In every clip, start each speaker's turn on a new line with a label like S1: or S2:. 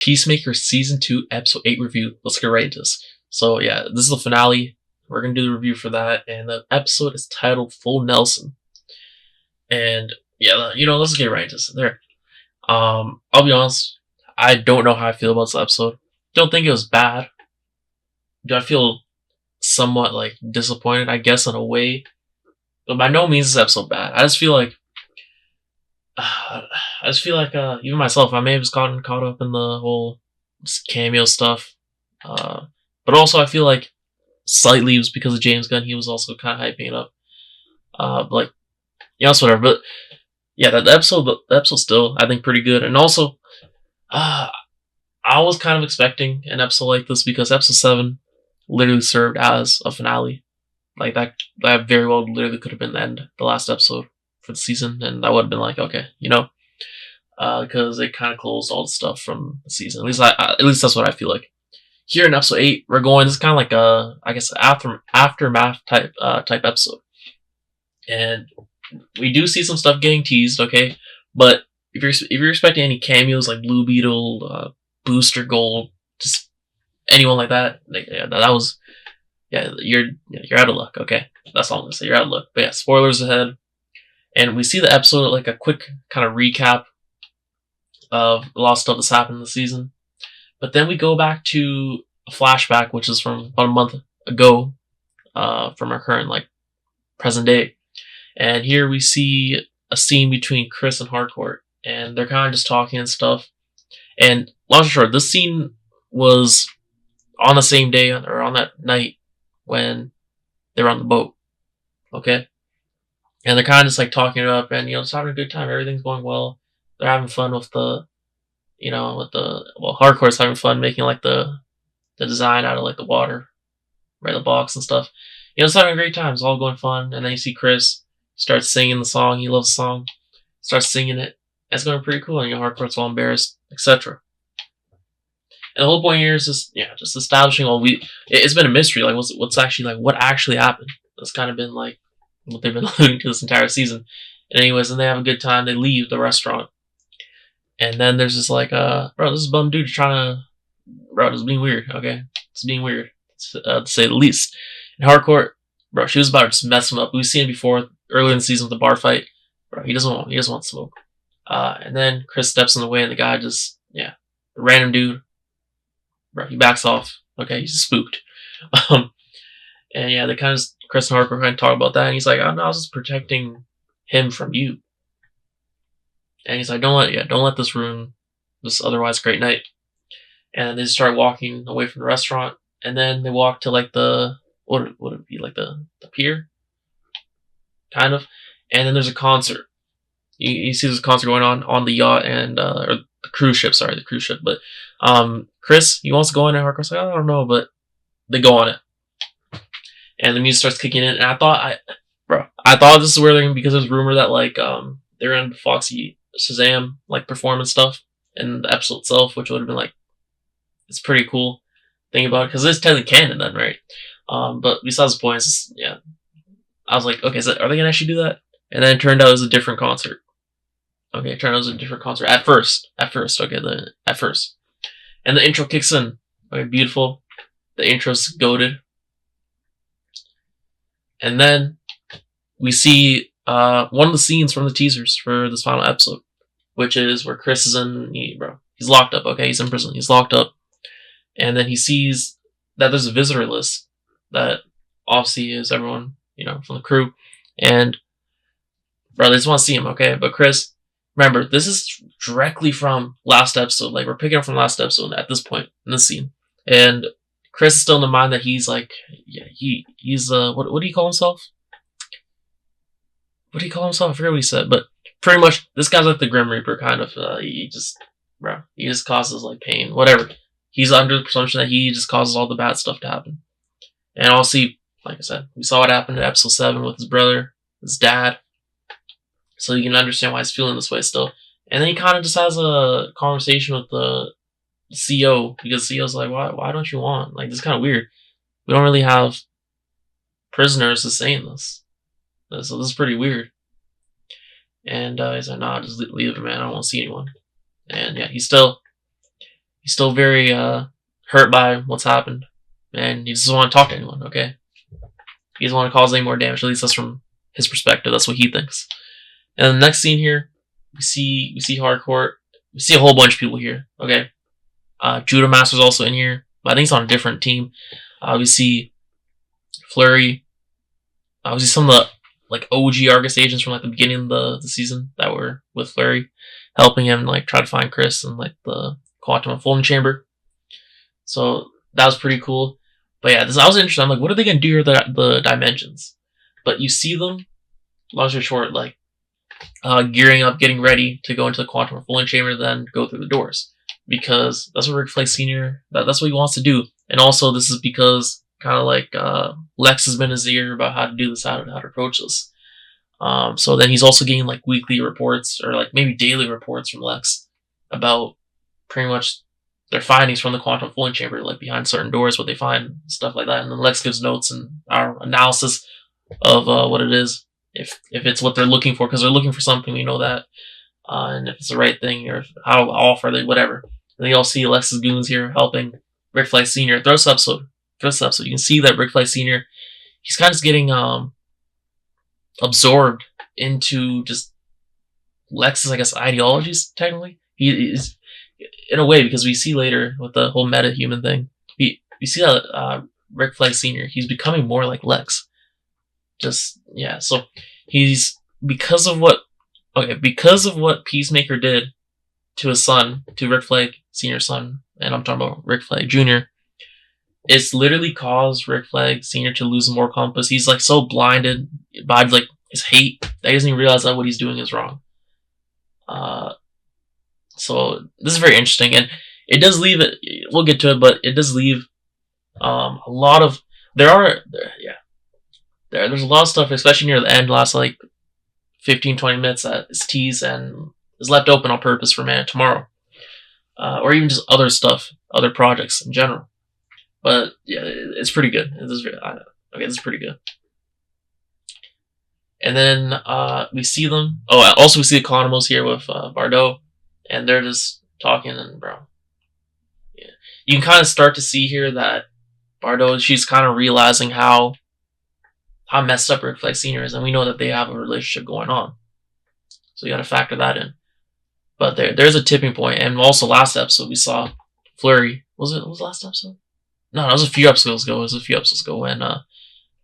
S1: Peacemaker Season 2, Episode 8 review. Let's get right into this. So, yeah, this is the finale. We're going to do the review for that. And the episode is titled Full Nelson. And, yeah, let's get right into this. There. I'll be honest. I don't know how I feel about this episode. Don't think it was bad. Do I feel somewhat, disappointed, I guess, in a way? But by no means is this episode bad. I just feel like even myself, I may have just gotten caught up in the whole cameo stuff. But also I feel like slightly it was because of James Gunn. He was also kind of hyping it up. It's whatever. But yeah, the episode still, I think, pretty good. And also, I was kind of expecting an episode like this because episode 7 literally served as a finale. Like that very well literally could have been the last episode for the season, and I would have been like, okay, because it kind of closed all the stuff from the season. At least that's what I feel like. Here in episode 8, we're going. This is kind of like I guess aftermath type episode, and we do see some stuff getting teased. Okay, but if you're expecting any cameos like Blue Beetle, Booster Gold, just anyone like that, you're out of luck. Okay, that's all I'm gonna say. You're out of luck. But yeah, spoilers ahead. And we see the episode like a quick kind of recap of a lot of stuff that's happened in the season. But then we go back to a flashback, which is from about a month ago, from our current present day. And here we see a scene between Chris and Harcourt, and they're kind of just talking and stuff. And long story short, this scene was on the same day or on that night when they were on the boat. Okay. And they're kind of just talking it up and, just having a good time. Everything's going well. They're having fun with Harcourt's having fun making the design out of the water, right? The box and stuff. It's having a great time. It's all going fun. And then you see Chris start singing the song. He loves the song. Starts singing it. And it's going pretty cool. And Harcourt's all embarrassed, etc. And the whole point here is just establishing it's been a mystery. What's actually what actually happened. That's kind of been what they've been alluding to this entire season. And anyways, and they have a good time. They leave the restaurant. And then there's this bro, this is bum dude this is being weird, okay? It's being weird, to say the least. And Harcourt, bro, she was about to just mess him up. We've seen it before, earlier in the season with the bar fight. Bro, he doesn't want smoke. And then Chris steps in the way and the guy just, the random dude, bro, he backs off. Okay, he's spooked. And yeah, they kind of, Chris and Harcourt kind of talk about that, and he's like, "Oh no, I was just protecting him from you." And he's like, "Don't let this ruin this otherwise great night." And they start walking away from the restaurant, and then they walk to the what would it be the pier, kind of, and then there's a concert. You see this concert going on the yacht and or the cruise ship. Sorry, the cruise ship. But Chris, he wants to go on it. Harcourt's like, "I don't know," but they go on it. And the music starts kicking in, and I thought this is where they're gonna, because there's rumor that they're in Foxy Shazam performance stuff in the episode itself, which would have been it's pretty cool thing about it because it's technically canon then, right? But besides the point, I was like, okay, are they gonna actually do that? And then it turned out it was a different concert. Okay, it turned out it was a different concert at first. Okay, at first, and the intro kicks in. Okay, beautiful. The intro's goated. And then we see one of the scenes from the teasers for this final episode, which is where Chris is he's locked up, okay? He's in prison. He's locked up. And then he sees that there's a visitor list that obviously is everyone, from the crew. And, bro, they just want to see him, okay? But Chris, remember, this is directly from last episode. We're picking up from last episode at this point in this scene. And Chris is still in the mind that he's he's what do you call himself? What do you call himself? I forget what he said, but pretty much this guy's like the Grim Reaper kind of. He just causes pain, whatever. He's under the presumption that he just causes all the bad stuff to happen. And obviously, like I said, we saw what happened in episode 7 with his brother, his dad. So you can understand why he's feeling this way still. And then he kind of just has a conversation with the CEO, because the CEO's like, why don't you want? This is kind of weird. We don't really have prisoners to saying this. So this is pretty weird. And he's like, nah, just leave it, man. I don't want to see anyone. And yeah, he's still He's still very hurt by what's happened, and he doesn't want to talk to anyone. Okay, he doesn't want to cause any more damage. At least that's from his perspective. That's what he thinks. And the next scene here, we see Harcourt. We see a whole bunch of people here. Okay, Judomaster's also in here, but I think he's on a different team. We see Fleury. We see some of the like OG Argus agents from like the beginning of the season that were with Fleury, helping him like try to find Chris and like the quantum unfolding chamber. So that was pretty cool. But yeah, I was interested. I'm like, what are they gonna do with the dimensions? But you see them, long story short, like gearing up, getting ready to go into the quantum unfolding chamber, then go through the doors, because that's what Rick Flag Sr. That's what he wants to do. And also, this is because kind of like Lex has been in his ear about how to do this, how to approach this. So then he's also getting like weekly reports or like maybe daily reports from Lex about pretty much their findings from the quantum unfolding chamber, like behind certain doors, what they find, stuff like that. And then Lex gives notes and our analysis of what it is, if it's what they're looking for, because they're looking for something, we know that, and if it's the right thing or how off are they, whatever. And then you all see Lex's goons here helping Rick Flag Sr. Throughout this episode, you can see that Rick Flag Sr. he's kind of just getting absorbed into just Lex's, I guess, ideologies. Technically, he is in a way, because we see later with the whole meta-human thing, we see that Rick Flag Sr. he's becoming more like Lex. Just yeah, so he's because of what Peacemaker did to his son, to Rick Flag Sr.'s son, and I'm talking about Rick Flag Jr. It's literally caused Rick Flag Sr. to lose the moral compass. He's like so blinded by like his hate that he doesn't even realize that what he's doing is wrong. So this is very interesting, and it does leave it. We'll get to it, but it does leave a lot of there's a lot of stuff, especially near the end, last like 15-20 minutes, that is teased and is left open on purpose for Man of Tomorrow, or even just other stuff, other projects in general. But yeah, it's pretty good. This is pretty good. And then we see them. Oh, also we see Economos here with Bordeaux, and they're just talking. And bro, yeah, you can kind of start to see here that Bordeaux, she's kind of realizing how messed up Rick Flag Sr. is, and we know that they have a relationship going on. So you got to factor that in. But there's a tipping point, and also last episode we saw Fleury. Was it last episode? No, that was a few episodes ago.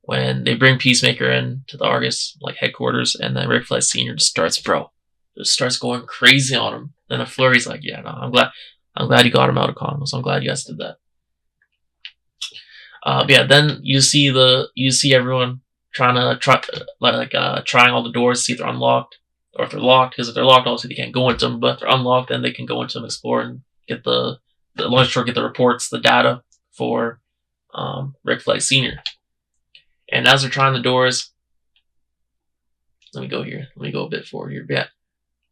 S1: When they bring Peacemaker in to the A.R.G.U.S like headquarters, and then Rick Flag Sr. just starts going crazy on him. Then the Fleury's like, yeah, no, I'm glad you got him out of Economos. I'm glad you guys did that. Yeah, then you see everyone trying all the doors to see if they're unlocked, or if they're locked. Because if they're locked, obviously they can't go into them. But if they're unlocked, then they can go into them, explore, and get the reports, the data for Rick Flag Sr. And as they're trying the doors, let me go a bit forward here. Yeah,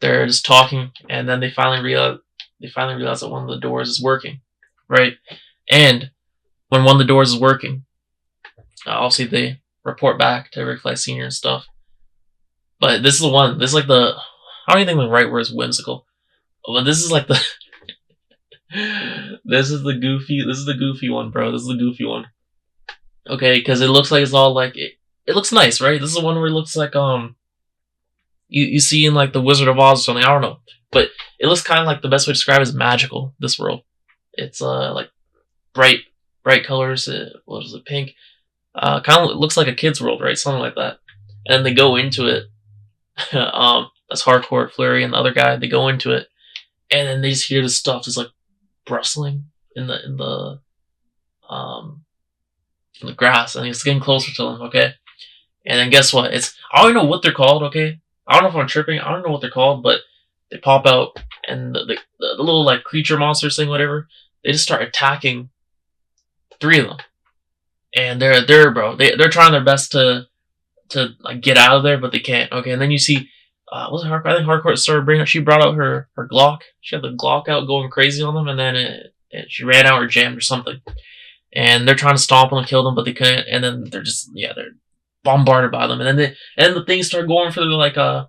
S1: they're just talking, and then they finally realize that one of the doors is working, right? And when one of the doors is working, obviously they report back to Rick Flag Sr. and stuff. But this is the one. This is like the. I don't even think the right word is whimsical, but this is like the. This is the goofy one, bro. This is the goofy one. Okay, because it looks like it's all like it looks nice, right? This is the one where it looks like you see in like the Wizard of Oz or something. I don't know, but it looks kind of like, the best way to describe it is magical. This world, it's like bright colors. What is it? Pink. Kind of looks like a kid's world, right? Something like that. And then they go into it. That's Harcourt, Fleury, and the other guy. They go into it, and then they just hear this stuff just like rustling in the grass, and it's getting closer to them. Okay, and then guess what? I don't know what they're called. Okay, I don't know if I'm tripping. I don't know what they're called, but they pop out, and the little like creature monsters thing, whatever. They just start attacking 3 of them, and they're trying their best to like get out of there, but they can't. Okay, and then you see, was it Harcourt? I think Harcourt started she brought out her Glock. She had the Glock out, going crazy on them, and then she ran out or jammed or something. And they're trying to stomp them and kill them, but they couldn't. And then they're bombarded by them. And then the things start going for the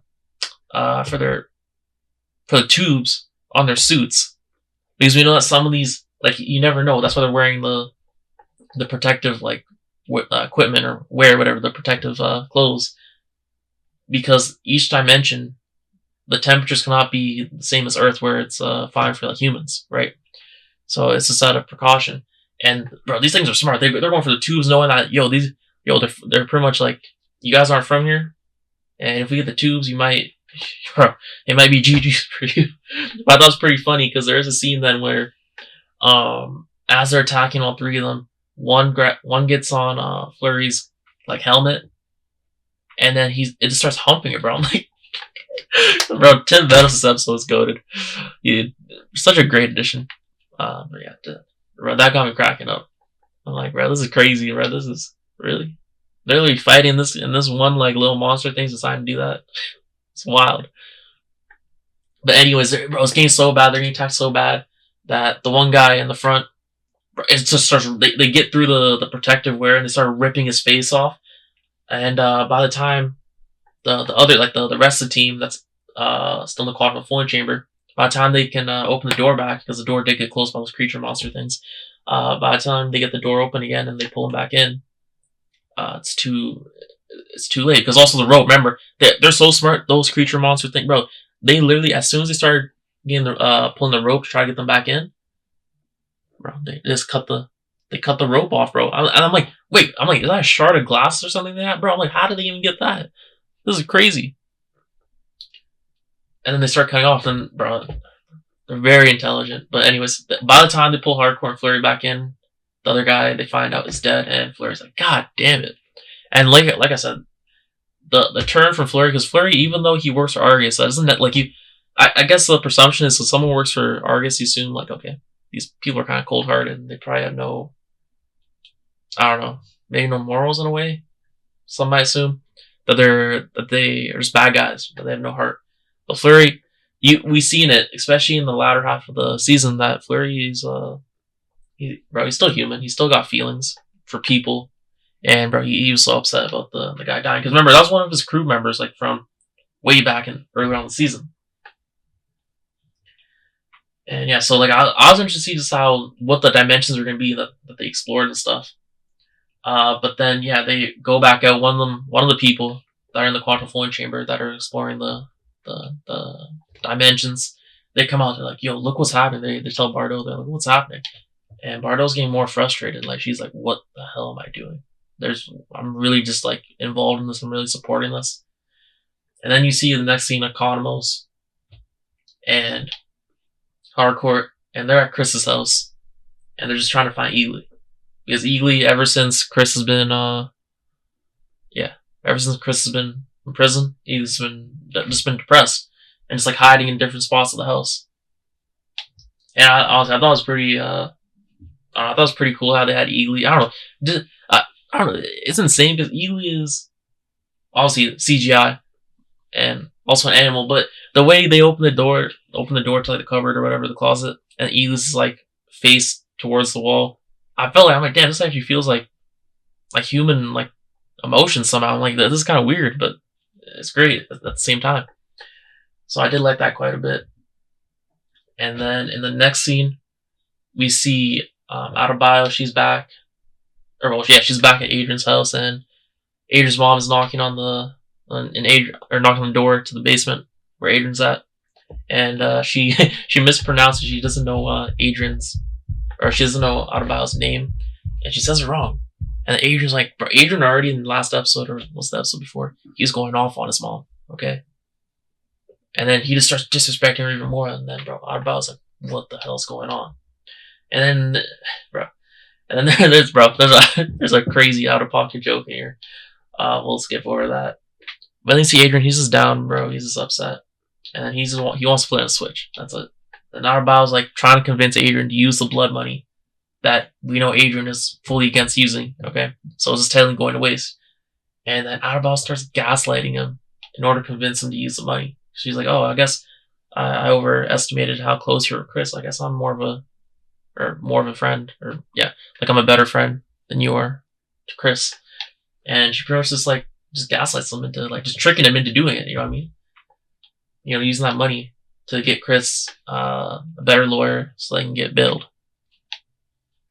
S1: tubes on their suits. Because we know that some of these, like, you never know. That's why they're wearing the protective, like, equipment or wear whatever, the protective clothes. Because each dimension, the temperatures cannot be the same as Earth, where it's fine for like humans, right? So it's just out of precaution. And bro, these things are smart. They're going for the tubes, knowing that they're pretty much like, you guys aren't from here, and if we get the tubes, you might, bro, it might be GG's for you. But I thought it was pretty funny because there is a scene then where, as they're attacking all three of them, one gets on Fleury's like helmet, and then it just starts humping it, bro. I'm like, bro, Tim Meadows' episode is goated. Such a great addition. But yeah, bro, that got me cracking up. I'm like, bro, this is crazy, bro. This is really, they're literally fighting this, and this one like little monster thing's deciding to do that. It's wild. But anyways, bro, it's getting so bad. They're getting attacked so bad that the one guy in the front, bro, it just starts. They get through the protective wear and they start ripping his face off. And by the time the other, like the rest of the team that's still in the quantum fluid chamber, by the time they can open the door back, because the door did get closed by those creature monster things, by the time they get the door open again and they pull him back in, it's too late. Because also the rope, remember, they're so smart, those creature monster things, bro. They literally, as soon as they started getting pulling the rope to try to get them back in, bro, they just cut the rope off, bro. And I'm like, wait, is that a shard of glass or something like that, bro? I'm like, how did they even get that? This is crazy. And then they start cutting off, and bro, they're very intelligent. But anyways, by the time they pull Harcourt and Fleury back in, the other guy they find out is dead, and Fleury's like, God damn it. And like I said, the turn from Fleury, because Fleury, even though he works for A.R.G.U.S, that isn't that like you. I guess the presumption is, if someone works for A.R.G.U.S, you assume like, okay, these people are kind of cold hearted, and they probably have no, I don't know, maybe no morals in a way. Some might assume that they are just bad guys, but they have no heart. But Fleury, we've seen it, especially in the latter half of the season, that Fleury is he's still human. He's still got feelings for people, and bro, he was so upset about the guy dying, because remember, that was one of his crew members, like from way back in earlier on in the season. And yeah, so like I was interested to see just what the dimensions are going to be that they explored and stuff. But then yeah, they go back out. One of the people that are in the quantum fluid chamber that are exploring the dimensions, they come out. They're like, "Yo, look what's happening." They tell Bordeaux, they're like, "What's happening?" And Bordeaux's getting more frustrated. Like, she's like, "What the hell am I doing? I'm really just like involved in this. I'm really supporting this." And then you see the next scene, Economos and Harcourt, and they're at Chris's house, and they're just trying to find Agee, because Agee, ever since Chris has been in prison, he's just been depressed and just like hiding in different spots of the house. And I thought it was pretty I thought it was pretty cool how they had Agee. I don't know. It's insane because Agee is obviously CGI and also an animal, but the way they open the door to like the cupboard or whatever, the closet, and Agee is like face towards the wall, I felt like, I'm like, damn, this actually feels like human like emotion somehow. I'm like, this is kind of weird, but it's great at the same time. So I did like that quite a bit. And then in the next scene, we see Adebayo. She's back, she's back at Adrian's house, and Adrian's mom is knocking on knocking on the door to the basement where Adrian's at, and she mispronounced it. She doesn't know she doesn't know Adebayo's name, and she says it wrong. And Adrian's like, bro, Adrian already in the last episode, or what's the episode before, he was going off on his mom, okay? And then he just starts disrespecting her even more, and then, bro, Adebayo's like, what the hell's going on? And then, there's a crazy out-of-pocket joke here. We'll skip over that. But then you see Adrian, he's just down, bro, he's just upset. And he wants to flip a switch, that's it. And Adebayo's like trying to convince Adrian to use the blood money that we know Adrian is fully against using, okay? So it's just totally going to waste. And then Adebayo starts gaslighting him in order to convince him to use the money. She's like, oh, I guess I overestimated how close you were with Chris. I guess I'm more of a friend, or yeah, like I'm a better friend than you are to Chris. And she pretty much just gaslights him into like just tricking him into doing it, you know what I mean? You know, using that money. to get Chris a better lawyer so they can get billed.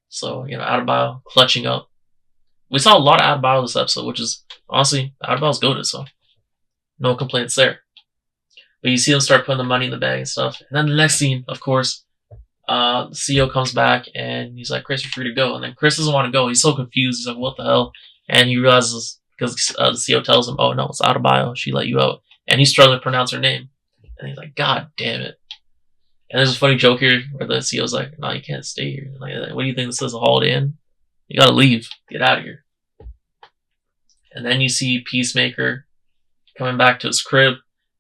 S1: So, Adebayo clutching up. We saw a lot of Adebayo this episode, which is, honestly, Adebayo's goated, so no complaints there. But you see them start putting the money in the bag and stuff. And then the next scene, of course, the CEO comes back and he's like, Chris, you're free to go. And then Chris doesn't want to go. He's so confused. He's like, what the hell? And he realizes, because the CEO tells him, oh no, it's Adebayo. She let you out. And he's struggling to pronounce her name. And he's like, God damn it. And there's a funny joke here where the CEO's like, no, you can't stay here. Like, what do you think this is, a Holiday Inn? You gotta leave. Get out of here. And then you see Peacemaker coming back to his crib.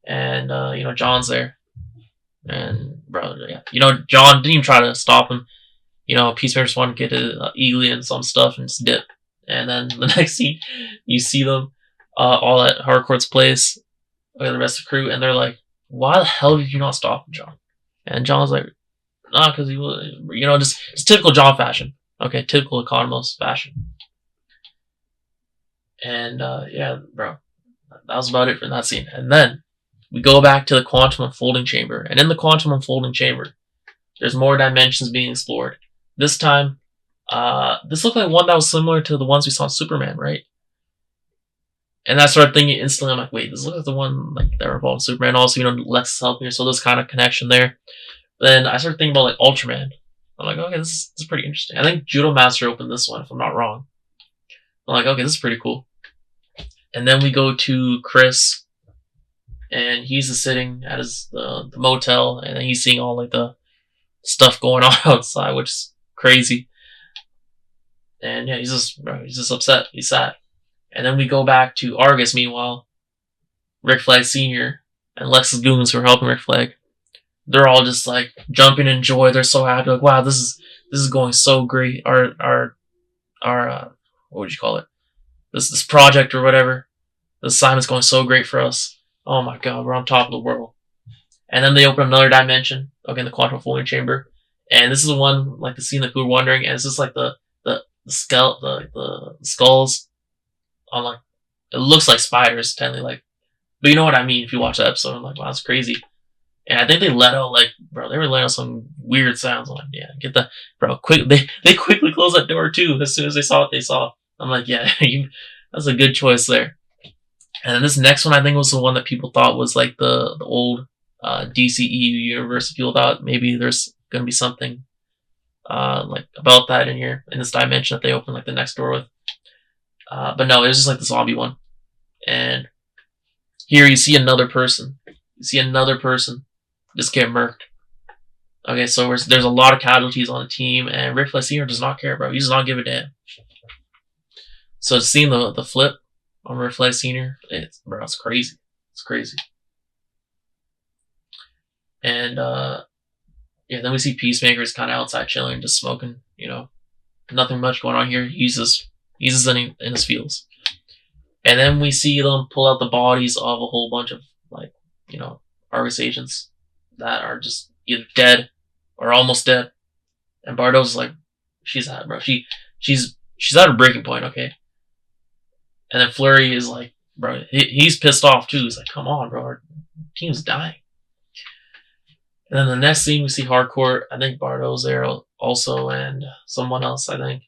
S1: And, John's there. And, bro, yeah. John didn't even try to stop him. Peacemaker just wanted to get to Eagly and some stuff and just dip. And then the next scene, you see them all at Harcourt's place, the rest of the crew, and they're like, why the hell did you not stop him, John? And John's like, nah, because he was, just typical John fashion. Okay, typical Economos fashion. And, yeah, bro, that was about it for that scene. And then we go back to the quantum unfolding chamber. And in the quantum unfolding chamber, there's more dimensions being explored. This time, this looked like one that was similar to the ones we saw in Superman, right? And I started thinking instantly, I'm like, wait, this looks like the one that involved Superman. Also, Lex is helping her, so there's kind of connection there. But then I started thinking about Ultraman. I'm like, okay, this is pretty interesting. I think Judomaster opened this one, if I'm not wrong. I'm like, okay, this is pretty cool. And then we go to Chris, and he's just sitting at the motel, and then he's seeing all the stuff going on outside, which is crazy. And yeah, he's just upset. He's sad. And then we go back to Argus. Meanwhile, Rick Flag Sr. and Lex's goons who are helping Rick Flag, they're all just jumping in joy. They're so happy. Like, wow, this is going so great. Our what would you call it? This project or whatever. This assignment's going so great for us. Oh my god, we're on top of the world. And then they open another dimension. Okay, in the quantum folding chamber. And this is the one the scene that people were wondering. And it's just the skulls on it looks like spiders, technically, but you know what I mean if you watch the episode. I'm like, wow, that's crazy. And I think they let out they were letting out some weird sounds. I'm like, yeah, get the bro quick. They quickly closed that door too as soon as they saw what they saw. I'm like, yeah, that's a good choice there. And then this next one I think was the one that people thought was the old DCEU universe. People thought maybe there's gonna be something about that in here in this dimension that they open the next door with. But no, it was just the zombie one. And here you see another person. You see another person just get murked. Okay, so there's a lot of casualties on the team, and Rick Flag Sr. does not care, bro. He does not give a damn. So seeing the flip on Rick Flag Sr., it's crazy. It's crazy. And yeah, then we see Peacemaker's kind of outside chilling, just smoking. Nothing much going on here. He's just in his fields. And then we see them pull out the bodies of a whole bunch of Argus agents that are just either dead or almost dead. And Bordeaux's like, she's at, bro. She's at a breaking point, okay? And then Fleury is like, bro, he's pissed off too. He's like, come on, bro, our team's dying. And then the next scene we see Harcourt. I think Bordeaux's there also, and someone else, I think.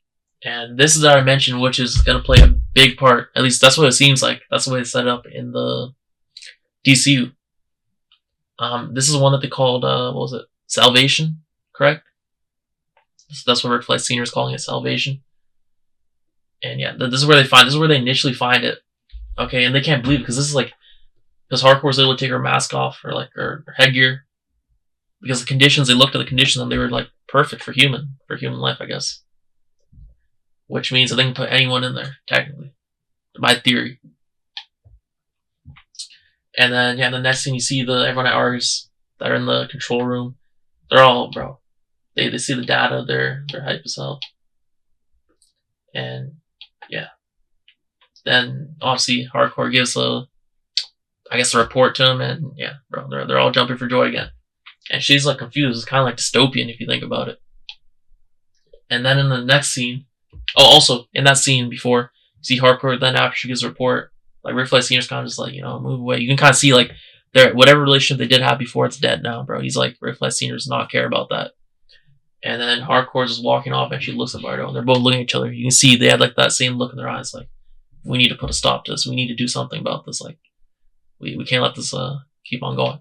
S1: And this is our dimension, which is going to play a big part. At least that's what it seems like. That's the way it's set up in the DCU. This is one that they called, what was it? Salvation, correct? That's what Rick Flag Sr. is calling it, Salvation. And yeah, this is where they initially find it. Okay, and they can't believe it, because this is because Harcourt's able to take her mask off, or her headgear. Because the conditions, they looked at the conditions and they were perfect for human life, I guess. Which means that they can put anyone in there, technically. By theory. And then, yeah, the next thing you see everyone at A.R.G.U.S that are in the control room. They're all, bro. They see the data, they're hype as hell. And, yeah. Then, obviously, Harcourt gives a report to him, and, yeah, bro, they're all jumping for joy again. And she's confused. It's kind of dystopian if you think about it. And then in the next scene, also in that scene before, you see Harcourt. Then after she gives a report, Rick Flag Sr.'s kind of just move away. You can kind of see the whatever relationship they did have before, it's dead now, bro. He's like, Ric Flair Sr. does not care about that. And then Harcourt is walking off, and she looks at Bordeaux, and they're both looking at each other. You can see they had like that same look in their eyes, like, we need to put a stop to this. We need to do something about this. Like, we can't let this keep on going.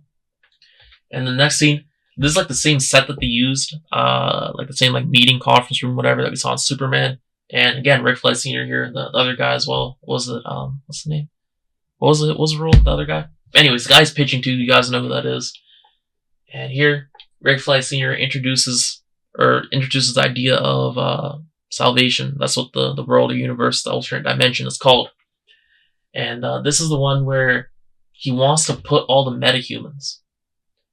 S1: And the next scene, this is like the same set that they used, like the same like meeting, conference room, whatever that we saw in Superman. And again, Ric Flair Sr. here, the other guy as well. What was it? What's the name? What was the role of the other guy? Anyways, the guy's pitching too. You guys know who that is. And here, Ric Flair Sr. introduces the idea of salvation. That's what the world or universe, the alternate dimension, is called. And this is the one where he wants to put all the metahumans,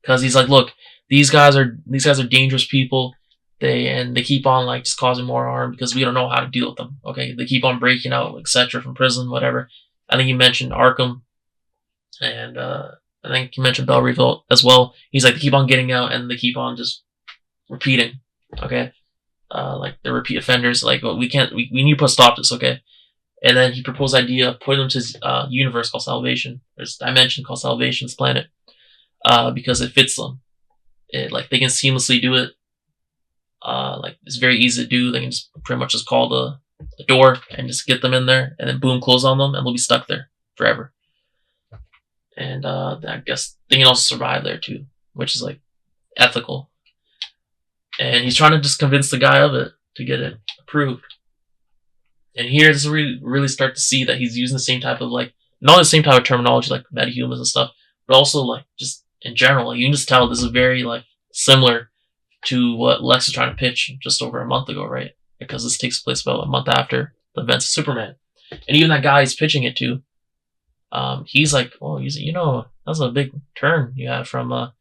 S1: because he's like, look, these guys are dangerous people. They keep on like just causing more harm because we don't know how to deal with them. Okay, they keep on breaking out, etc., from prison, whatever. I think you mentioned Arkham, and I think you mentioned Bell Revolt as well. He's like, they keep on getting out and they keep on just repeating. Okay, like they're repeat offenders. Like, well, we need to put a stop to this. Okay, and then he proposed the idea of putting them to his universe called Salvation. There's a dimension called Salvation, this planet, because it fits them. Like they can seamlessly do it. Like it's very easy to do. They can just pretty much just call the door and just get them in there, and then boom, close on them, and they'll be stuck there forever. And I guess they can also survive there too, which is like ethical. And he's trying to just convince the guy of it to get it approved. And here, this is where we really start to see that he's using the same type of like, not the same type of terminology like metahumans and stuff, but also like just in general. Like, you can just tell this is very like similar to what Lex was trying to pitch just over a month ago, right? Because this takes place about a month after the events of Superman. And even that guy he's pitching it to, he's like, oh, you know, that's a big turn you had from a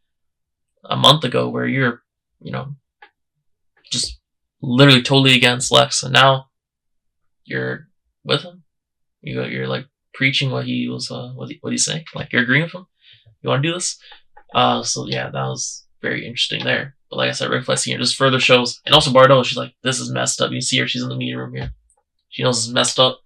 S1: month ago where you're, you know, just literally totally against Lex, and now you're with him. You're like preaching what he was, what he's saying. Like, you're agreeing with him. You want to do this? So yeah, that was very interesting there. But like I said, Ric Flair Sr. just further shows, and also Bordeaux, she's like, this is messed up. You see her, she's in the meeting room here. She knows it's messed up.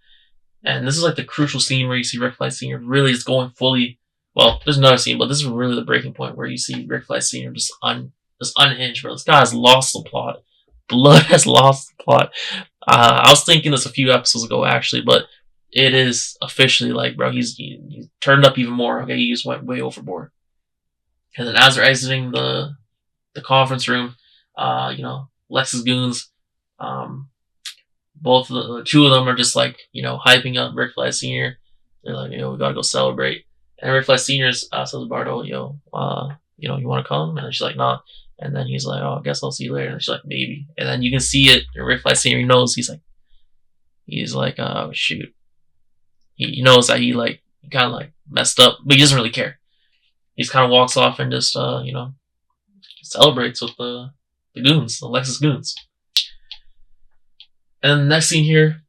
S1: And this is like the crucial scene where you see Ric Flair Sr. really is going fully, well, there's another scene, but this is really the breaking point where you see Ric Flair Sr. just unhinged, bro. This guy has lost the plot. Blood has lost the plot. I was thinking this a few episodes ago, actually, but it is officially like, bro, he's turned up even more. Okay, he just went way overboard. And then as they're exiting the conference room, you know, Lex's goons, both the two of them are just like, you know, hyping up Ric Flair Sr. They're like, you know, we gotta go celebrate. And Ric Flair Sr. says to Bordeaux, yo, you know, you want to come? And she's like, nah. And then he's like, oh, I guess I'll see you later. And she's like, maybe. And then you can see it. And Ric Flair Sr. knows. He's like, oh, shoot. He knows that he kind of like messed up, but he doesn't really care. He just kind of walks off and just, you know, celebrates with the goons, the Lexus goons. And then the next scene here,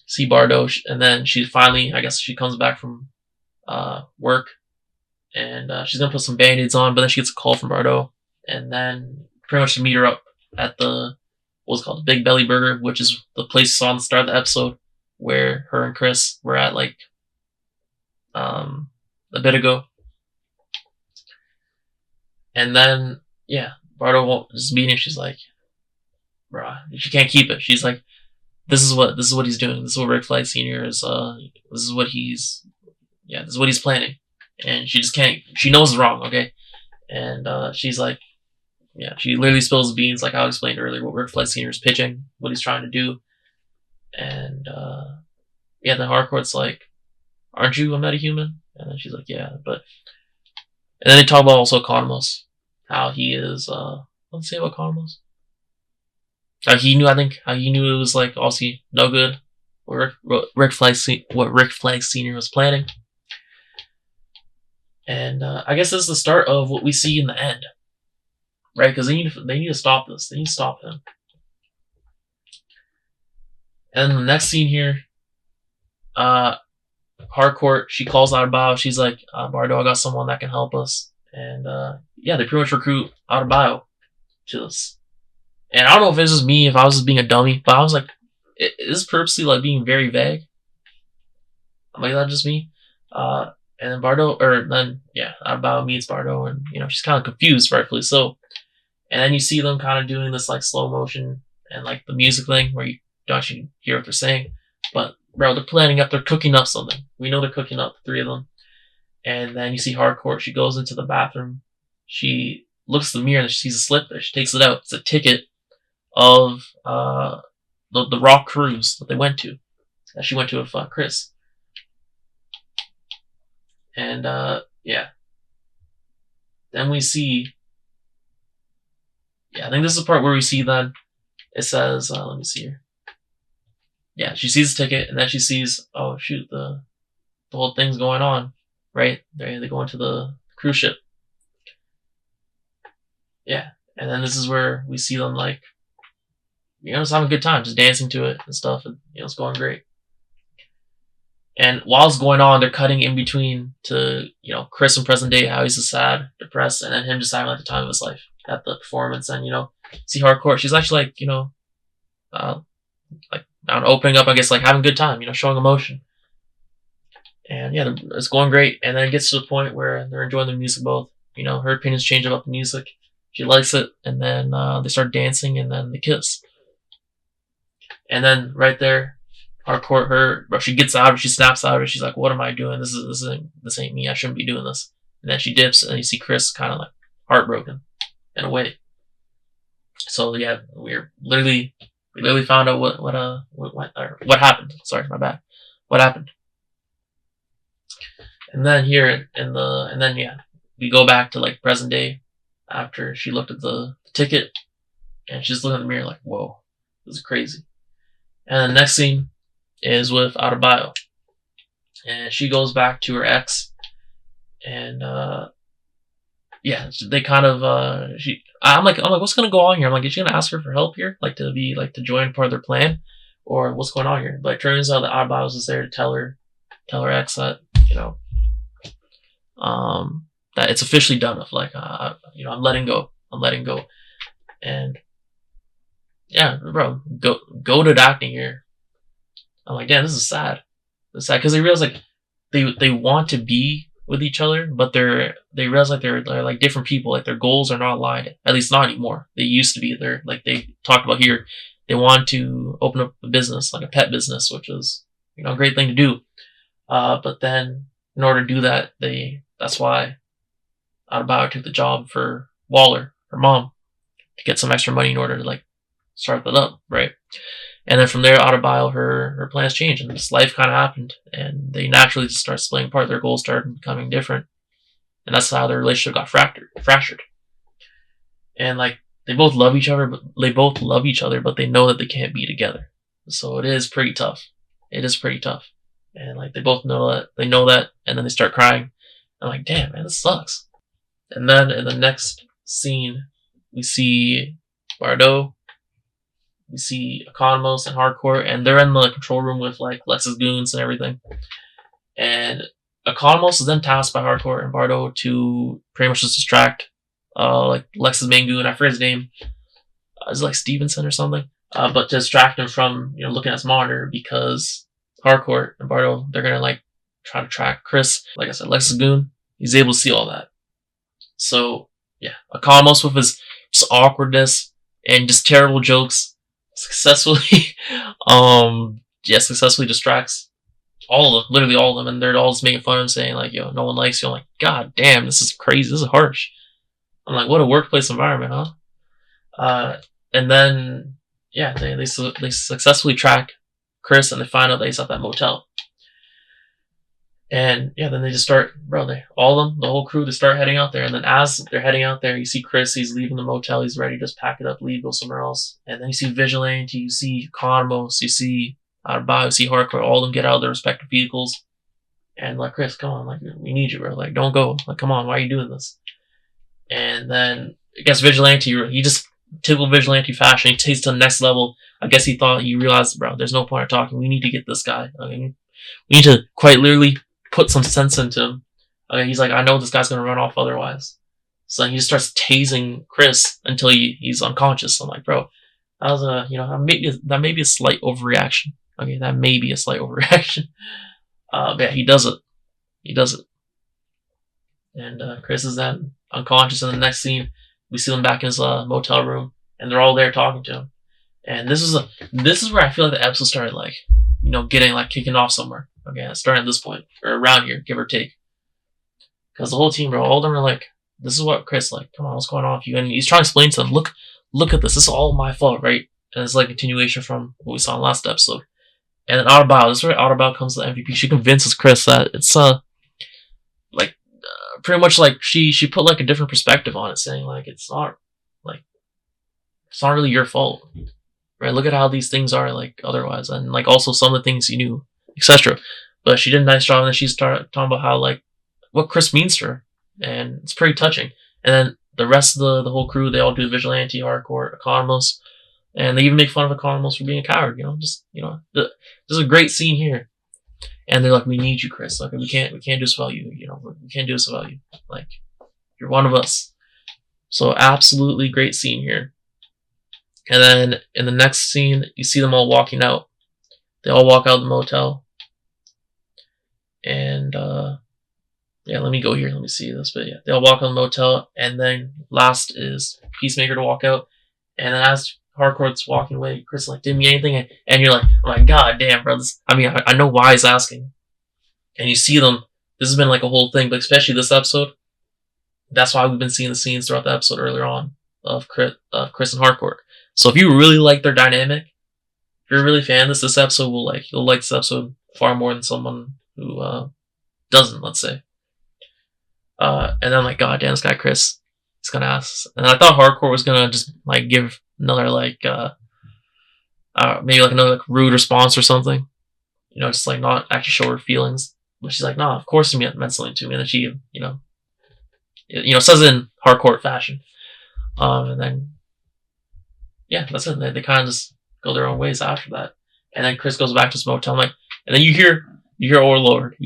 S1: see Bordeaux, and then she finally, I guess she comes back from work, and she's gonna put some band-aids on, but then she gets a call from Bordeaux, and then pretty much to meet her up at the, what's it called, the Big Belly Burger, which is the place you saw on the start of the episode where her and Chris were at like a bit ago. And then yeah, Bordeaux is meeting. She's like, bruh, she can't keep it. She's like, this is what he's doing. This is what Ric Flair Sr. is. This is what he's planning. And she just can't. She knows it's wrong. Okay, and she's like, yeah, she literally spills the beans, like I explained earlier, what Ric Flair Sr. is pitching, what he's trying to do, and yeah, then Harcourt's like, aren't you a metahuman? And then she's like, yeah, but, and then they talk about also Economos, how he is. Let's say about Economos. How he knew it was like also no good. What Ric Flair Sr. was planning. And I guess this is the start of what we see in the end, right? Because they need to stop this. They need to stop him. And the next scene here, Harcourt, she calls Adebayo. She's like, Bordeaux, I got someone that can help us. And yeah, they pretty much recruit Adebayo to this. And I don't know if this is me, if I was just being a dummy, but I was like, is this purposely like being very vague? I'm like, is that just me? And And then Adebayo meets Bordeaux, and she's kind of confused, rightfully so. And then you see them kind of doing this like slow motion and like the music thing where you don't actually hear what they're saying, but bro, they're cooking up something. We know they're cooking up, the three of them. And then you see Harcourt. She goes into the bathroom. She looks in the mirror and she sees a slip there. She takes it out. It's a ticket of the rock cruise that they went to. That she went to with Chris. And then we see. Yeah, I think this is the part where we see then. It says, let me see here. Yeah, she sees the ticket and then she sees, oh shoot, the whole thing's going on. Right? They go into the cruise ship. Yeah. And then this is where we see them like, just having a good time, just dancing to it and stuff. And, it's going great. And while it's going on, they're cutting in between to, Chris in present day, how he's just sad, depressed, and then him just having like the time of his life at the performance. And, see Harcourt, she's actually like, opening up, I guess, like having a good time, showing emotion. And yeah, it's going great. And then it gets to the point where they're enjoying the music both. Her opinions change about the music. She likes it. And then they start dancing and then they kiss. And then right there, Harcourt, she gets out, she snaps out, and she's like, what am I doing? This ain't me. I shouldn't be doing this. And then she dips and you see Chris kind of like heartbroken in a way. So yeah, we literally found out what happened. Sorry, my bad. What happened? And then we go back to like present day after she looked at the ticket and she's looking in the mirror like, whoa, this is crazy. And the next scene is with Adebayo. And she goes back to her ex and they kind of I'm like, what's gonna go on here? I'm like, is she gonna ask her for help here? Like to join part of their plan? Or what's going on here? But it turns out that Adebayo was just there to tell her ex that, that it's officially done with. Like, I'm letting go. And yeah, bro, goated acting here. I'm like, damn, this is sad. It's sad because they realize like they want to be with each other, but they realize like they're like different people. Like their goals are not aligned. At least not anymore. They used to be. They're like they talked about here. They want to open up a business, like a pet business, which is a great thing to do. But then in order to do that, that's why Adebayo took the job for Waller, her mom, to get some extra money in order to like start that up, right? And then from there, Adebayo, her plans changed, and this life kind of happened, and they naturally just start splitting apart. Their goals started becoming different, and that's how their relationship got fractured. And like they both love each other, but they know that they can't be together. So it is pretty tough. And like they both know that, and then they start crying. I'm like, damn, man, this sucks. And then in the next scene, we see Bordeaux, we see Economos and Harcourt, and they're in the control room with like Lex's goons and everything. And Economos is then tasked by Harcourt and Bordeaux to pretty much just distract like Lex's main goon. I forget his name. Is it like Stevenson or something? But to distract him from looking at his monitor, because Harcourt and Bordeaux, they're gonna like try to track Chris. Like I said, Lex's goon, he's able to see all that. So yeah, Economos with his just awkwardness and just terrible jokes successfully distracts literally all of them, and they're all just making fun of him, saying like, yo, no one likes you. I'm like, god damn, this is crazy, this is harsh. I'm like, what a workplace environment, huh? And then yeah, they successfully track Chris, and they find out that he's at that motel. And yeah, then they just start, all of them, the whole crew, they start heading out there. And then as they're heading out there, you see Chris, he's leaving the motel, he's ready to just pack it up, leave, go somewhere else. And then you see Vigilante, you see Economos, you see Adebayo, you see Harcourt, all of them get out of their respective vehicles. And like, Chris, come on, like, we need you, bro. Like, don't go. Like, come on, why are you doing this? And then I guess Vigilante, he just typical Vigilante fashion, he takes it to the next level. I guess he realized, bro, there's no point in talking. We need to get this guy. Okay? We need to quite literally put some sense into him. Okay, he's like, I know this guy's gonna run off otherwise. So he just starts tasing Chris until he's unconscious. I'm like, bro, that was that may be a slight overreaction. Okay, that may be a slight overreaction. But yeah, he does it. and Chris is then unconscious. In the next scene, we see them back in his motel room, and they're all there talking to him. And this is where I feel like the episode started like, getting like kicking off somewhere. Okay, starting at this point or around here, give or take. Because the whole team, bro, all of them are like, this is what Chris like. Come on, what's going on with you? And he's trying to explain to them, look at this. This is all my fault, right? And it's like a continuation from what we saw in the last episode. And then Adebayo, this is where Adebayo comes to the MVP. She convinces Chris that it's pretty much like she put like a different perspective on it, saying like it's not really your fault, right? Look at how these things are like otherwise, and like also some of the things you knew, etc. But she did a nice job, and then she started talking about how like what Chris means to her, and it's pretty touching. And then the rest of the whole crew, they all do Vigilante, Harcourt, Economos, and they even make fun of Economos for being a coward. There's a great scene here. And they're like, we need you, Chris. Like, we can't do this without you. We can't do this without you. Like, you're one of us. So, absolutely great scene here. And then in the next scene, you see them all walking out. They all walk out of the motel. And, let me go here. Let me see this. But yeah, they all walk out of the motel. And then last is Peacemaker to walk out. And then as Harcourt's walking away, Chris like, didn't mean anything, and you're like, oh my god damn, bro. I know why he's asking. And you see them, this has been like a whole thing, but especially this episode, that's why we've been seeing the scenes throughout the episode earlier on of Chris and Harcourt. So if you really like their dynamic, if you're really a fan of this episode you'll like this episode far more than someone who doesn't, let's say. And then like, god damn, this guy Chris, he's gonna ask. And I thought Harcourt was gonna just like give another like maybe like another like rude response or something, just like not actually show her feelings. But she's like, nah, of course he meant something to me. And then she says it in Harcourt fashion, and then that's it. They kind of just go their own ways after that. And then Chris goes back to his motel. I'm like, and then you hear oh Lord,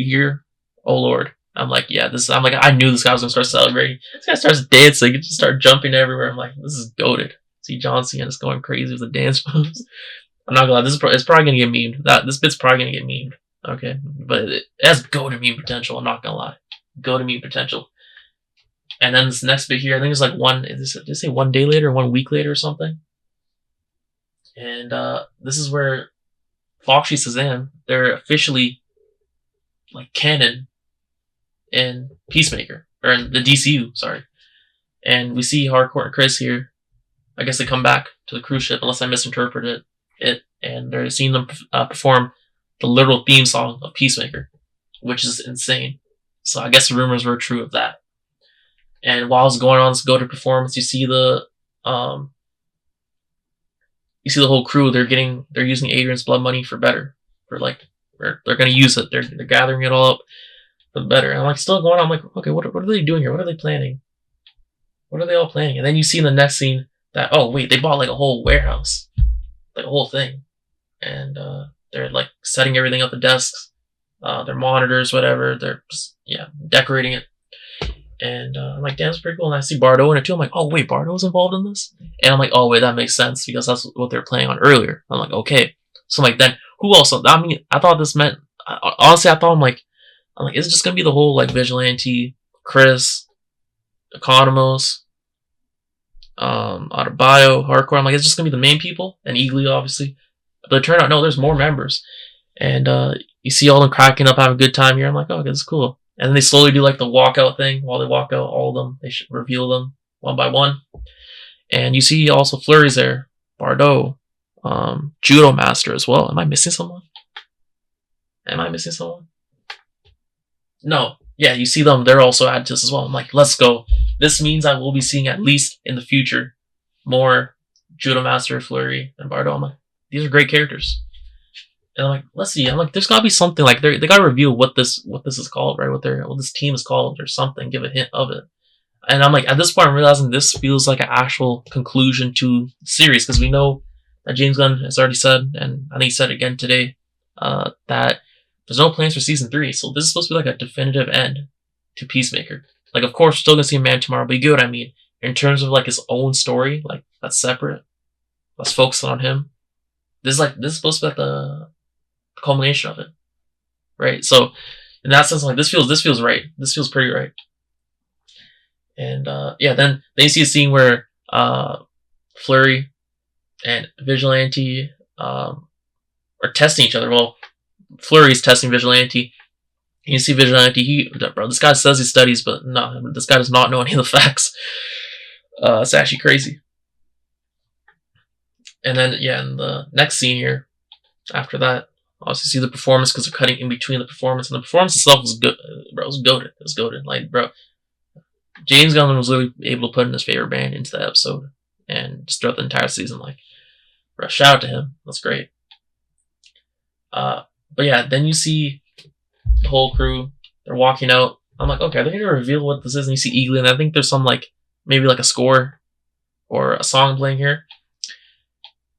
S1: oh Lord. I'm like, I knew this guy was gonna start celebrating. This guy starts dancing and just start jumping everywhere. I'm like, this is goated. See John Cena is going crazy with the dance moves. I'm not gonna lie, it's probably gonna get memed. This bit's probably gonna get memed. Okay, but it has goated meme potential. I'm not gonna lie, goated meme potential. And then this next bit here, I think it's like did they say 1 day later, 1 week later, or something? And this is where Foxy Shazam, they're officially like canon in Peacemaker, or in the DCU, sorry. And we see Harcourt and Chris here. I guess they come back to the cruise ship, unless I misinterpreted it. And they're seeing them perform the literal theme song of Peacemaker, which is insane. So I guess the rumors were true of that. And while it's going on this go-to performance, you see the whole crew. They're using Adrian's blood money for better. They're gonna use it. They're gathering it all up for the better. And I'm like still going on. I'm like, okay, what are they doing here? What are they planning? What are they all planning? And then you see in the next scene that, oh wait, they bought like a whole warehouse, like a whole thing, and they're like setting everything up, the desks, their monitors, whatever. They're just decorating it. And I'm like, damn, that's pretty cool. And I see Bordeaux in it too. I'm like, oh wait, Bordeaux's involved in this? And I'm like, oh wait, that makes sense because that's what they're playing on earlier. I'm like, okay. So I'm like, then who else? I mean, I thought this meant, honestly, I'm like, is it just gonna be the whole like Vigilante, Chris, Economos, Adebayo, Harcourt? I'm like, it's just gonna be the main people and Eagly, obviously. But it turned out, no, there's more members. And you see all them cracking up, having a good time here. I'm like, oh, okay, this is cool. And then they slowly do like the walkout thing. While they walk out, all of them, they should reveal them one by one. And you see also Fleury's there, Bordeaux, Judomaster as well. Am I missing someone? No. Yeah, you see them. They're also added to this as well. I'm like, let's go. This means I will be seeing, at least in the future, more Judomaster, Fleury, and Bordeaux. I'm like, these are great characters. And I'm like, let's see. I'm like, there's gotta be something like they gotta reveal what this is called, right? What this team is called or something. Give a hint of it. And I'm like, at this point, I'm realizing this feels like an actual conclusion to the series because we know that James Gunn has already said, and I think he said it again today, that there's no plans for season 3. So this is supposed to be like a definitive end to Peacemaker. Like, of course, we're still gonna see a man tomorrow, but you get what I mean. In terms of like his own story, like that's separate. Let's focus on him. This is supposed to be like the culmination of it, right? So in that sense, like this feels right. This feels pretty right. And yeah, then you see a scene where Fleury and Vigilante are testing each other. Well, Fleury's testing Vigilante. You see Vigilante, bro, this guy says he studies, but no, this guy does not know any of the facts. It's actually crazy. And then, yeah, in the next scene here, after that, obviously see the performance because they're cutting in between the performance, and the performance itself was good, bro. It was goated. It was goated. Like, bro, James Gunn was literally able to put in his favorite band into the episode, and just throughout the entire season, like, bro, shout out to him. That's great. But yeah, then you see the whole crew. They're walking out. I'm like, okay, they're gonna reveal what this is, and you see Eagly, and I think there's some like maybe like a score or a song playing here.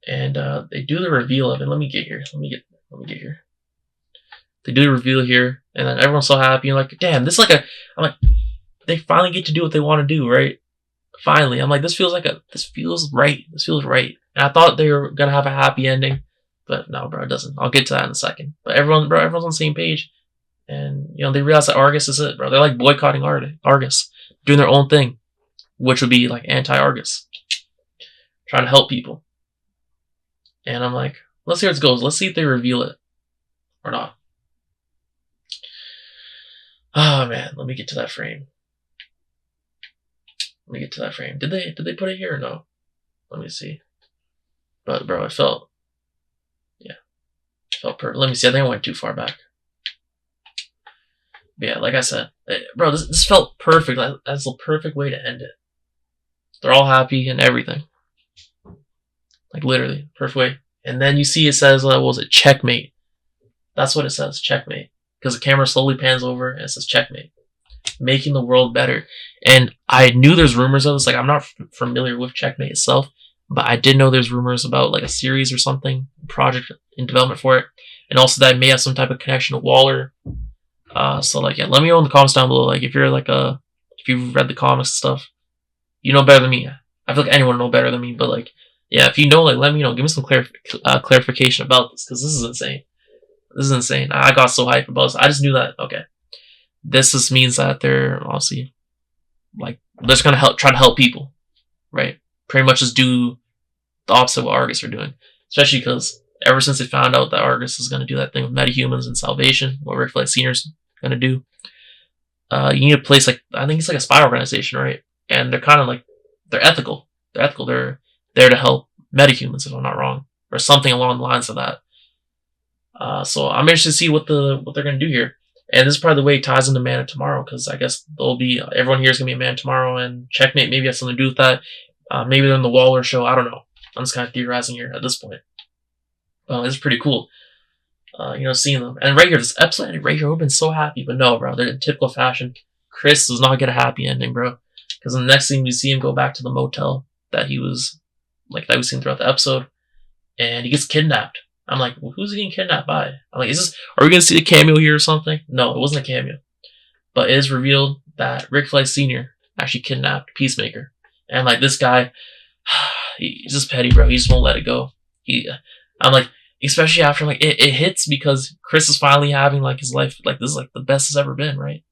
S1: And they do the reveal of it. Let me get here. They do the reveal here, and then everyone's so happy. And like, damn, this is like I'm like, they finally get to do what they want to do, right? Finally, I'm like, this feels right. This feels right. And I thought they were gonna have a happy ending, but no, bro, it doesn't. I'll get to that in a second. But everyone's on the same page, and they realize that A.R.G.U.S is it, bro. They're like boycotting A.R.G.U.S, doing their own thing, which would be like anti-A.R.G.U.S, trying to help people. And I'm like, let's see how it goes. Let's see if they reveal it or not. Oh man, let me get to that frame. Did they put it here or no? Let me see. But bro, it felt perfect. Let me see. I think I went too far back. But yeah, like I said, bro, this felt perfect. That's the perfect way to end it. They're all happy and everything. Like literally, perfect way. And then you see it says, what was it? Checkmate. That's what it says, Checkmate. Because the camera slowly pans over and it says Checkmate. Making the world better. And I knew there's rumors of this. Like, I'm not familiar with Checkmate itself, but I did know there's rumors about like a series or something, project in development for it. And also that it may have some type of connection to Waller. So like, yeah, let me know in the comments down below. Like, if you're like if you've read the comics and stuff, you know better than me. I feel like anyone will know better than me, but like, yeah, if you know, like, let me know. Give me some clarification about this, because this is insane. I got so hyped about this. I just knew that, okay, this just means that they're obviously, like, they're just going to try to help people, right? Pretty much just do the opposite of what A.R.G.U.S are doing. Especially because ever since they found out that A.R.G.U.S is going to do that thing with metahumans and salvation, what Rick Flag Sr.'s going to do, you need a place like, I think it's like a spy organization, right? And they're kind of like, they're ethical. They're there to help metahumans, if I'm not wrong, or something along the lines of that. So I'm interested to see what they're gonna do here, and this is probably the way it ties into Man of Tomorrow, because I guess everyone here is gonna be a Man of Tomorrow, and Checkmate maybe has something to do with that. Maybe they're in the Waller show. I don't know. I'm just kind of theorizing here at this point. It's pretty cool. Seeing them, and right here, this episode right here, I've been so happy, but no, bro, they're in typical fashion. Chris does not get a happy ending, bro, because in the next scene we see him go back to the motel that we've seen throughout the episode, and he gets kidnapped. I'm like, well, who's he getting kidnapped by? I'm like, are we gonna see a cameo here or something? No, it wasn't a cameo, but it is revealed that Rick Flag Sr. actually kidnapped Peacemaker, and like this guy, he's just petty, bro. He just won't let it go. I'm like, especially after like it hits because Chris is finally having like his life, like this is like the best it's ever been, right?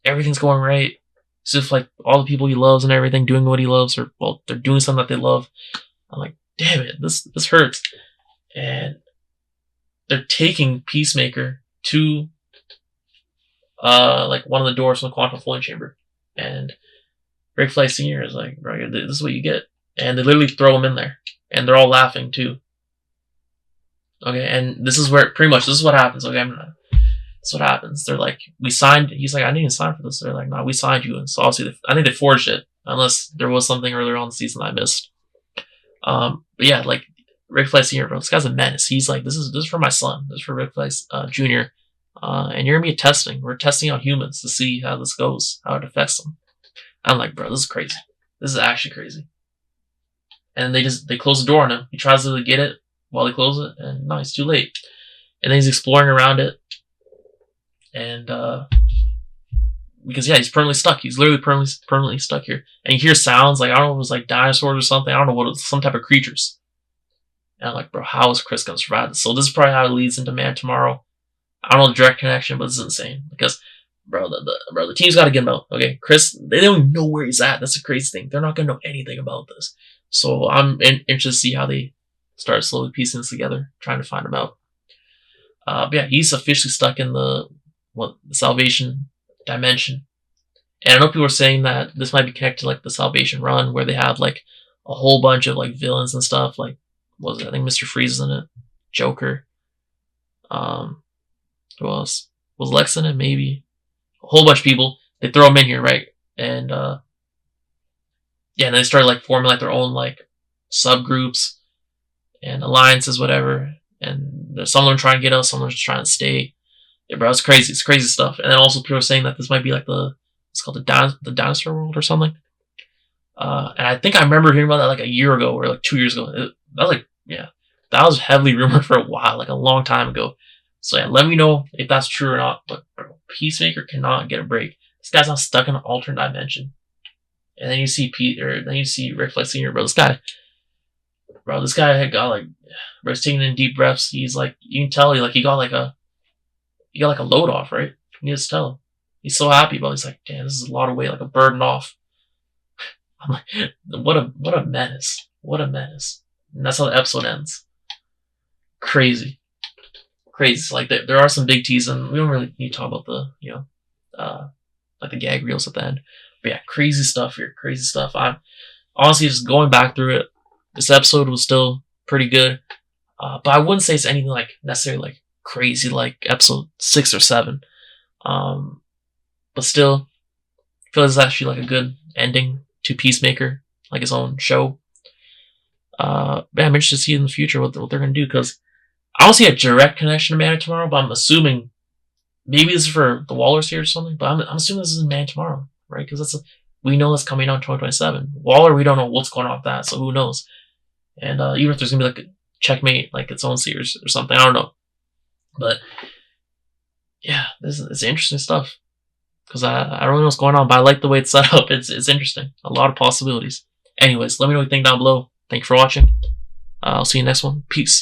S1: Everything's going right. It's just like all the people he loves and everything doing what he loves, or well, they're doing something that they love. I'm like, damn it, this hurts. And they're taking Peacemaker to like one of the doors from the quantum floating chamber, and Rick Flag Sr. is like, bro, this is what you get. And they literally throw him in there, and they're all laughing too. Okay, and this is what happens. Okay, that's what happens. They're like, we signed. He's like, I didn't even sign for this. They're like, no, we signed you. And so obviously, I think they forged it, unless there was something earlier on the season I missed. But yeah, like Rick Flag Sr., bro, this guy's a menace. He's like, this is for my son. This is for Rick Flag Jr. And you're gonna be testing. We're testing on humans to see how this goes, how it affects them. I'm like, bro, this is crazy. This is actually crazy. And they close the door on him. He tries to get it while they close it, and no, it's too late. And then he's exploring around it. And because yeah, he's permanently stuck. He's literally permanently stuck here. And you hear sounds like, I don't know if it was like dinosaurs or something. I don't know what it was, some type of creatures. And I'm like, bro, how is Chris gonna survive this? So this is probably how it leads into Man Tomorrow. I don't know the direct connection, but this is insane. Because the team's got to get him out. Okay, Chris, they don't even know where he's at. That's the crazy thing. They're not gonna know anything about this. So I'm interested to see how they start slowly piecing this together, trying to find him out. But yeah, he's officially stuck in the Salvation dimension. And I know people are saying that this might be connected to like the Salvation Run, where they have like a whole bunch of like villains and stuff. Like, what was it? I think Mr. Freeze is in it, Joker. Who else? Was Lex in it? Maybe. A whole bunch of people. They throw them in here, right? And yeah, and they start like forming like their own like subgroups and alliances, whatever. And there's some of them trying to get out, some of them just trying to stay. Yeah, bro, it's crazy. It's crazy stuff. And then also people are saying that this might be like it's called the Dinosaur World or something. And I think I remember hearing about that like a year ago or like 2 years ago. That was heavily rumored for a while, like a long time ago. So yeah, let me know if that's true or not. But bro, Peacemaker cannot get a break. This guy's not stuck in an alternate dimension. And then you see Rick Flag Sr., bro. This guy had got like, bro, he's taking in deep breaths. He's like, you can tell he got like a load off, right? You can just tell. He's so happy, but he's like, damn, this is a lot of weight, like a burden off. I'm like, what a menace. What a menace. And that's how the episode ends. Crazy. So, like, there are some big teas, and we don't really need to talk about the, like the gag reels at the end. But yeah, crazy stuff here. Crazy stuff. I'm honestly just going back through it. This episode was still pretty good. But I wouldn't say it's anything like necessarily like crazy like episode 6 or 7. But still, I feel like it's actually like a good ending to Peacemaker, like his own show. But I'm interested to see in the future what they're going to do, because I don't see a direct connection to Man of Tomorrow, but I'm assuming maybe this is for the Waller series or something, but I'm assuming this is Man of Tomorrow, right? Because we know that's coming out in 2027. Waller, we don't know what's going on with that, so who knows? And even if there's going to be like a Checkmate, like its own series or something, I don't know. But yeah, it's interesting stuff. Because I don't know what's going on, but I like the way it's set up. It's interesting. A lot of possibilities. Anyways, let me know what you think down below. Thank you for watching. I'll see you next one. Peace.